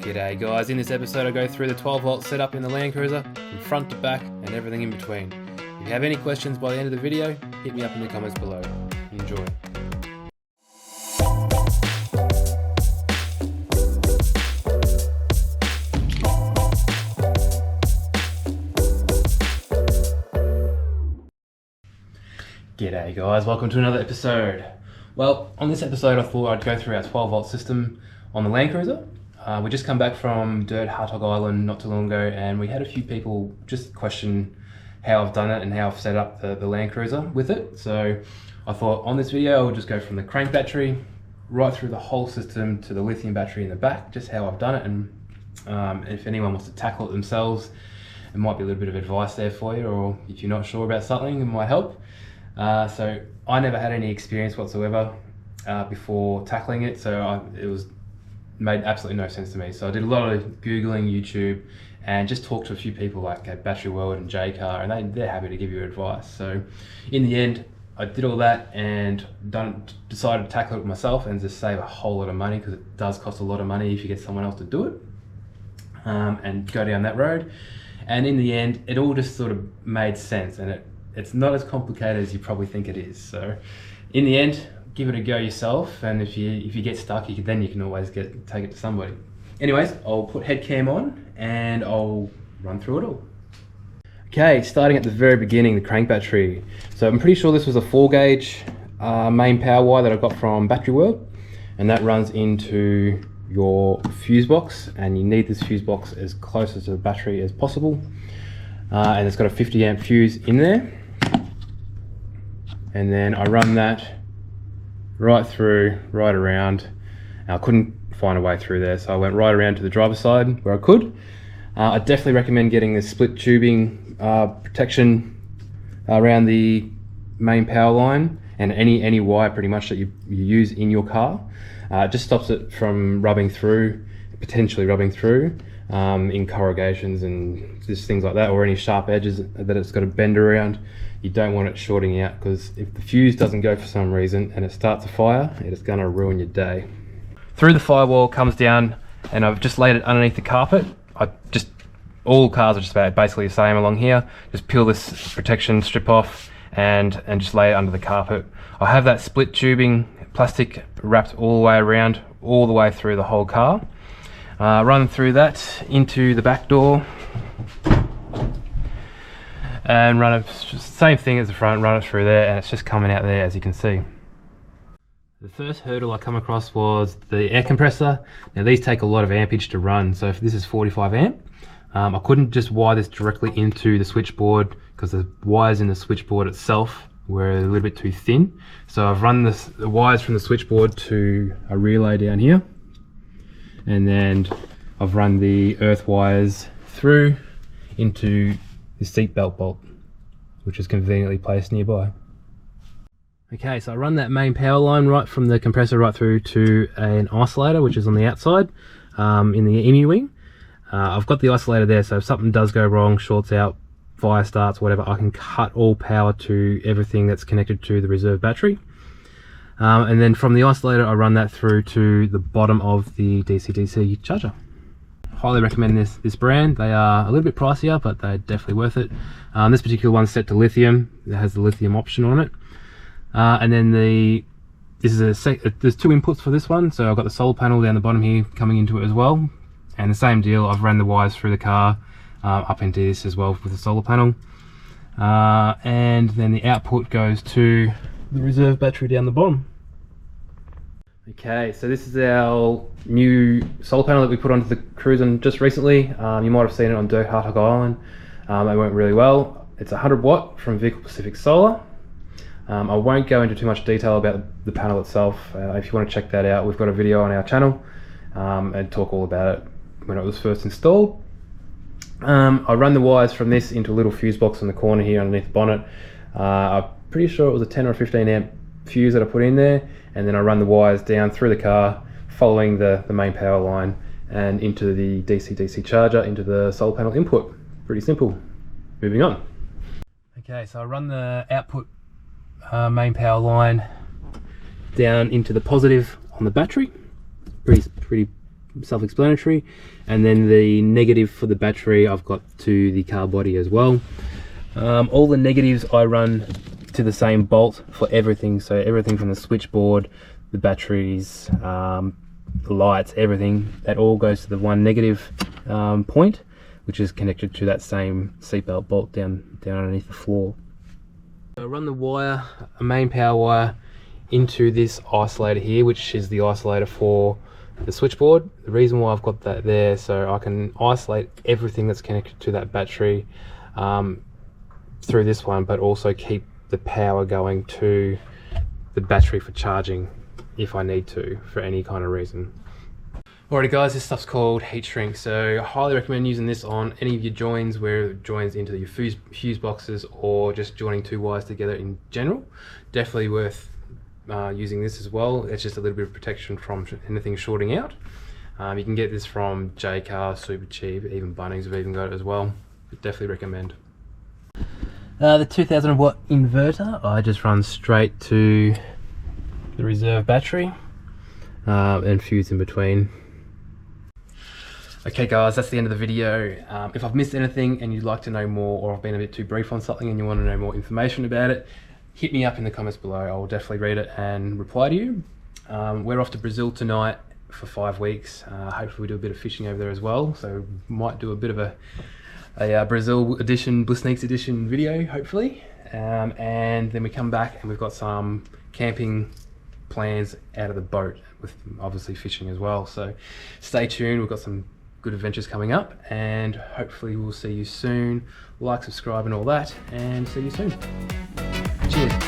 G'day guys, in this episode I go through the 12V setup in the Landcruiser from front to back and everything in between. If you have any questions by the end of the video, hit me up in the comments below. Enjoy. G'day guys, welcome to another episode. Well, on this episode I thought I'd go through our 12V system on the Landcruiser. We just come back from Dirt Hartog Island not too long ago, and we had a few people just question how I've done it and how I've set up the Landcruiser with it. So I thought on this video I would just go from the crank battery right through the whole system to the lithium battery in the back, just how I've done it, and if anyone wants to tackle it themselves, it might be a little bit of advice there for you, or if you're not sure about something, it might help. So I never had any experience whatsoever before tackling it, so it made absolutely no sense to me. So I did a lot of Googling, YouTube, and just talked to a few people like Battery World and J-Car, and they're happy to give you advice. So in the end, I did all that and decided to tackle it myself and just save a whole lot of money, because it does cost a lot of money if you get someone else to do it, and go down that road. And in the end, it all just sort of made sense, and it's not as complicated as you probably think it is. So in the end, give it a go yourself, and if you get stuck, you can always take it to somebody. Anyways, I'll put head cam on and I'll run through it all. Okay, starting at the very beginning, the crank battery. So I'm pretty sure this was a 4-gauge main power wire that I got from Battery World, and that runs into your fuse box, and you need this fuse box as close to the battery as possible. And it's got a 50 amp fuse in there, and then I run that right through, right around. I couldn't find a way through there, so I went right around to the driver's side where I could. I definitely recommend getting this split tubing protection around the main power line and any wire pretty much that you use in your car. It just stops it from potentially rubbing through in corrugations and just things like that, or any sharp edges that it's got to bend around. You don't want it shorting out, because if the fuse doesn't go for some reason and it starts a fire, it's going to ruin your day. Through the firewall comes down, and I've just laid it underneath the carpet. All cars are just about basically the same along here. Just peel this protection strip off and just lay it under the carpet. I have that split tubing plastic wrapped all the way around, all the way through the whole car. Run through that into the back door, and run it, same thing as the front, run it through there, and it's just coming out there, as you can see. The first hurdle I come across was the air compressor. Now these take a lot of ampage to run, so if this is 45 amp, I couldn't just wire this directly into the switchboard, because the wires in the switchboard itself were a little bit too thin. So I've run the wires from the switchboard to a relay down here, and then I've run the earth wires through into the seat belt bolt, which is conveniently placed nearby. Okay, so I run that main power line right from the compressor right through to an isolator, which is on the outside in the EMU wing. I've got the isolator there, so if something does go wrong, shorts out, fire starts, whatever, I can cut all power to everything that's connected to the reserve battery. And then from the isolator, I run that through to the bottom of the DC-DC charger. Highly recommend this brand. They are a little bit pricier, but they're definitely worth it. This particular one's set to lithium. It has the lithium option on it. And then there's two inputs for this one. So I've got the solar panel down the bottom here coming into it as well. And the same deal, I've ran the wires through the car up into this as well with the solar panel. And then the output goes to the reserve battery down the bottom. Okay, so this is our new solar panel that we put onto the Cruiser just recently. You might have seen it on Dirt Hartog Island. They went really well. It's 100 watt from Vehicle Pacific Solar. I won't go into too much detail about the panel itself. If you want to check that out, we've got a video on our channel and talk all about it when it was first installed. I run the wires from this into a little fuse box in the corner here underneath the bonnet. I'm pretty sure it was a 10 or 15 amp fuse that I put in there, and then I run the wires down through the car following the main power line and into the DC-DC charger into the solar panel input. Pretty simple. Moving on. Okay, so I run the output main power line down into the positive on the battery. Pretty self-explanatory. And then the negative for the battery I've got to the car body as well. All the negatives I run to the same bolt for everything, so everything from the switchboard, the batteries, the lights, everything, that all goes to the one negative point, which is connected to that same seatbelt bolt down underneath the floor. So I run the wire, a main power wire, into this isolator here, which is the isolator for the switchboard. The reason why I've got that there, so I can isolate everything that's connected to that battery through this one, but also keep the power going to the battery for charging if I need to, for any kind of reason. Alrighty guys, this stuff's called heat shrink, so I highly recommend using this on any of your joins, where it joins into your fuse boxes, or just joining two wires together in general. Definitely worth using this as well. It's just a little bit of protection from anything shorting out. You can get this from J-Car, super cheap, even Bunnings have even got it as well. Definitely recommend. The 2000 watt inverter, I just run straight to the reserve battery and fuse in between. Okay guys, that's the end of the video. If I've missed anything and you'd like to know more, or I've been a bit too brief on something and you want to know more information about it, hit me up in the comments below. I will definitely read it and reply to you. We're off to Brazil tonight for 5 weeks. Hopefully we do a bit of fishing over there as well, so might do a bit of a Brazil edition, BlissNiques edition video, hopefully. And then we come back and we've got some camping plans out of the boat, with obviously fishing as well. So stay tuned, we've got some good adventures coming up, and hopefully we'll see you soon. Like, subscribe and all that, and see you soon. Cheers.